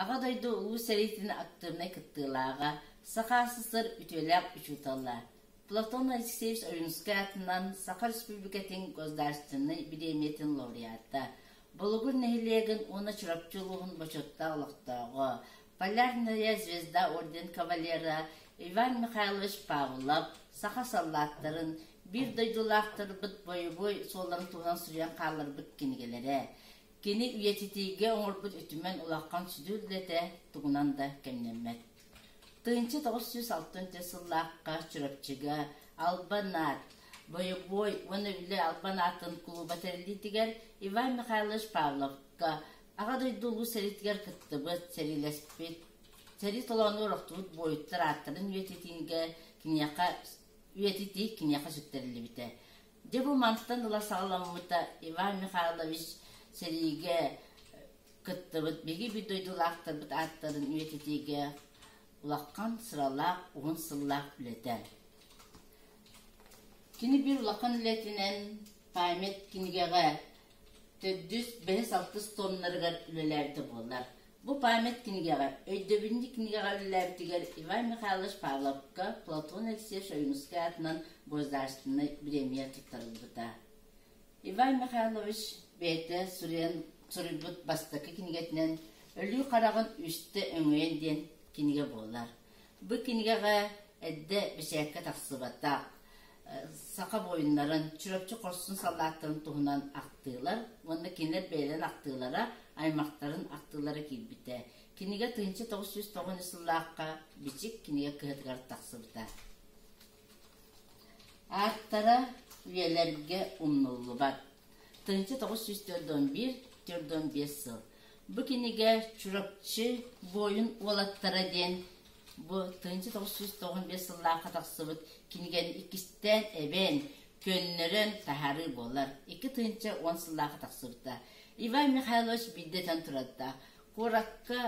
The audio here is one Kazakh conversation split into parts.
Ағадайды ұлы сәрейтіні актырына кіттілаға, сақасызыр ütөләк үшуталла. Платон Алексеевич Орюнский атынан Сақа Республикатын көздарстыны биреметін лауреаты. Бұлығыр нәхілеген оны чырапчылығын бачотта ұлықтауғы. Полярная звезда орден кавалера Иван Михайлович Павлов Сақа саллаттарын bir döydülақтыр бұт бойы-бой соларын туған сүрен қалыр бұт кенігелері. Кені үйететеге оңыр бұт үтімен ұлаққан сүділдеті тұғынан да кәмнемет. 1906 сыллаққа чүріпчігі Албанат, бойы-бой, оны үлі Албанатын клуба тәрілдетігер Иван Михайлович Павловқа аға дойдулу сәреттігер күтті бұт сәрелеспет. Сәрет оланы ұрықтығыт бойыттыр аттырын үйететейік кінеқа жүктерілі біті. Дебу мантан ұла сағаламыта Иван Михайлович сәреге күтті бұт, беге бір дойдулақтыр бұт аттырын үйететейге улаққан сыралақ, оғын сыллақ білетер. Кені бір улаққан үлетінен паймет кенігеға 400-500 тоннарығар үлелерді болар. Бұл паймет кенігеға, өйдөбінді кенігеға үлелердігер Иван Михайлович Павловқа Платон Алексеевич Орюнский атынан боздарстыны премия тұттарылбыда. Иван Михайлович бәйті сүрібіт бастықы кенігетінен өлі қарағын үсті өңейінден кенеге болар. Бұл кенегеға әдді бішәкке тақсыбаттақ. Сақа бойынларын, чүрөпчі қорсын саллаттарын тұғынан ақтығылар, онда кенелер бәйлен ақтығылара, аймақтарын ақтығылары келбіті. Кенеге 1909 сыллаққа бічік кенеге күйетігар тақсыбыта. Аттара үйелерге ұмнылы бар. 1941-45 сыл. Бұл кенеге чүрөпчі бойын олаттара ден, бұл 1995 сыллаққа тақсыбыт кенеген икістен әбен көннерін тахары болар. 2010 сыллаққа тақсыбыта. Иван Михайлович биддетен тұрадда. Қораққа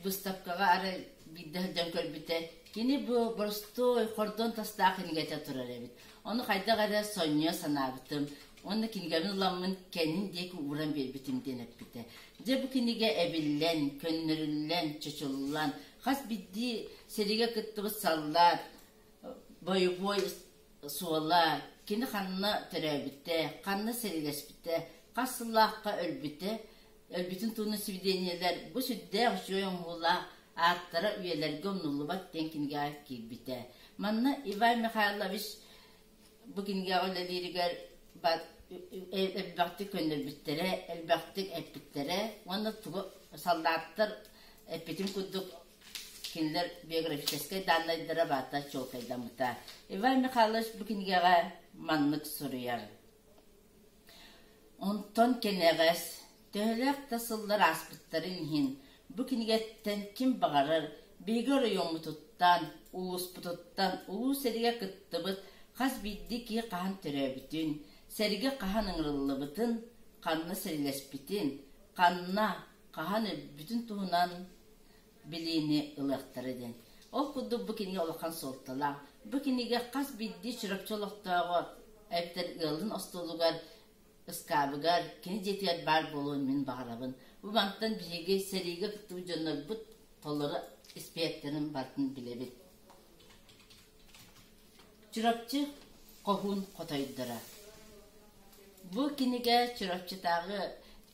бұстапқаға ары биддетен көрбіті. Кені бұл бұрыстой қордон тастақ кенегете тұрар әбіт. Оны қайда-қайда сония санабытым. Оны кенегемін ұламын кәнін декі уран бербітімден әппіті. Де бұл кенеге әбіллән, көннеріллән, чөчіліллән, қас бидді сереге күттібі саллар, бойы-бой суала, кені қанына түрәбітті, қанына серелеспітті, қасыллаққа өлбітін туыны свидениялар, бұл сүдді жойын мұла, аттара үйелерге ұмнулы бат ден кенеге келбітті. Манна Иван Михайлович бұл кенеге олалерігер әлбәқті көннер біттері, әлбәқті әппіттері, оны тұғы салдаттыр әппетін күдік кенелер биографическай данлайдыра бата чолкайдамыта. Иван Михайлович бұл кенегеға маннық сұрыяр. Онтон кенегес, төхілек тасылдар аспыттарын хин, бұл кенегеттен кім бағарыр, бейгір ойоңы тұттан, ұлыс бұтыттан, ұлы сәріге күтті бұт, қаз бидді ки қаған түрі бүтін, сәріге қаған ұңырылы бұтын, қанына сәрілеспітін, қанына қаған бүтін туғынан білейіне ұлықтары ден. Ол күдді бұл кенеге олыққан солтыла. Бұл кенеге қаз бидді чүріпчі олықтауға әптер ұлын остолуғар, ұскабығар, кені жетігер бар болуын мен бағарабын. Бұл банктан біреге сәріге күтті жонар бұт толығы іспеттерін бартын білебет. Чүріпчі қоғын қотайдыра. Бұл кенеге чүріпчітағы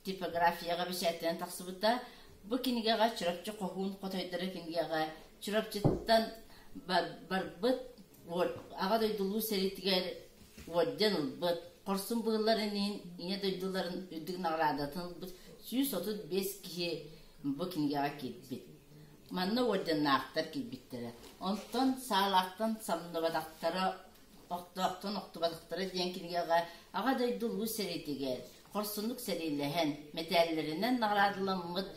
типографияға бішәттен тақсыбыта, бұл кенегеға чүріпчі қоғын қотайдыра кенегеға чүріпчіттен бар бұт, аға дойдылу сәреттігер орден ұлбыт, қорсын бұғыларын ене дойдыларын үдігін ағырадатын ұлбыт, 135 кие бұл кенегеға кетбет. Манны орден ақтар кетбеттері. Онтон сағалақтан самныбадақтары оқтыбадықтары ден кенегеға аға дойдылу сәреттігер, қорсынлық сәреліген метәллерінен нағырадылымыд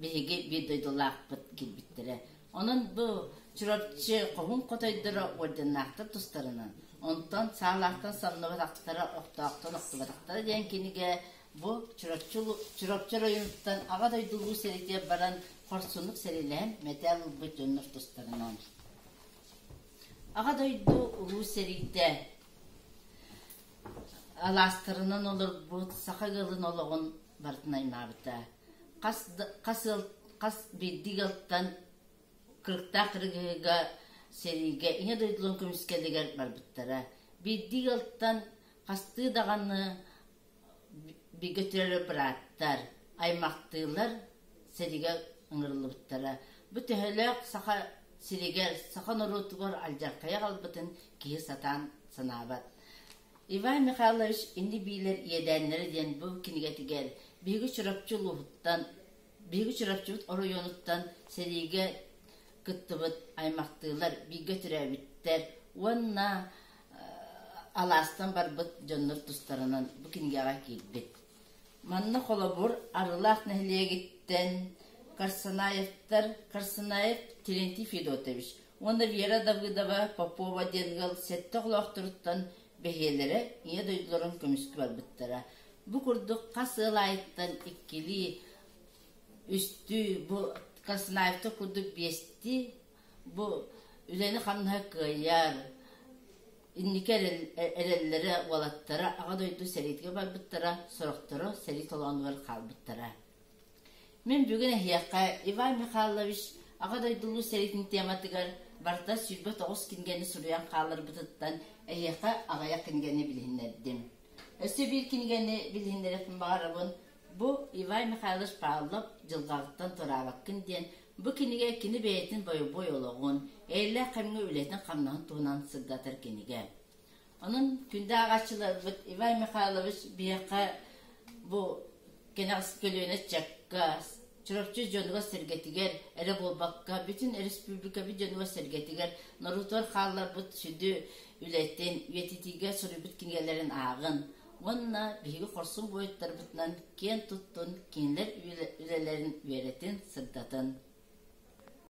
бейге бір дойдылақ бұт келбеттері. Onun bu çırapçı kovun kotoyduru ordennaktır tustlarının. Ondan sağlaktan samnıvat aktarı oktuvataktarı diyen kenige bu çırapçı rayonundan ağa doyduluğu seride baran korsunluk serilen metal bütünlük tustlarının. Ağa doyduluğu seride alastırının olur bu sakagılın oluğun bartınayın abita. Kas bildiğaltan kırkta kırıga seriga inya doydulun kömüskeliger barbittara. Bildiğaltan kastığı dağını bir götürür bıraktar. Aymaktılar seriga ıngırılı bittara. Bu tehelak saka seriger saka norutugar aljarkaya kalbıtın ki satan sanabat. İvan Mikhailovich indi bilir yedenleri diyen bu kinigetiger bilgi çırapçılıktan bilgi çırapçılık orayonuttan seriga kıttıbıt aymaktılar bir götürebitter. Onna alastan barbıt jonnur tustarının bu kinigega kilbit. Manna kolabur arılak nehliye gitten Karsanayev Tilenti Fedotevich. Onda Vera Davidova Popova dengel sette kulakturuttan behiyelere niye duyduların kömüskü barbittara. Bu kurduk kasıl ayettan ikkili üstü bu Karsanayev'ta kurduk besti bu üleni kanına kıyar İnniker erellere valattara ağa duydu seritge barbittara soruktara serit olanlar kalbittara. Men bugün ehiyaka Ivan Mikhailovich ağa duyduğu seritin tematıgar barda sürbet oğuz kingeni suruyan kalır bıtıttan ehiyaka ağaya kingeni bilhinlerdim. Öse bir kingeni bilhinlerim bağırabın bu Ivan Mikhailovich bağlıp cılgağıttan toravakkın diyen bu kinige kini beyetin boy oluğun eyle kamını ületin kamnağın tuğunan sırdatır kinige. Onun günde ağaççılar Ivan Mikhailovich biyaka bu Genels kölüğüne çakka, çırapçı jönüge sergetiger, ere bolbakka, bütün respublika bir jönüge sergetiger, Narutor hallar bıt südü ületin, üyetitige sürü bitkinlerin ağın. Onna bilgi korsun boyutlar bıtnan, ken tuttun, kenler ülelerin üyeretin sırdatın.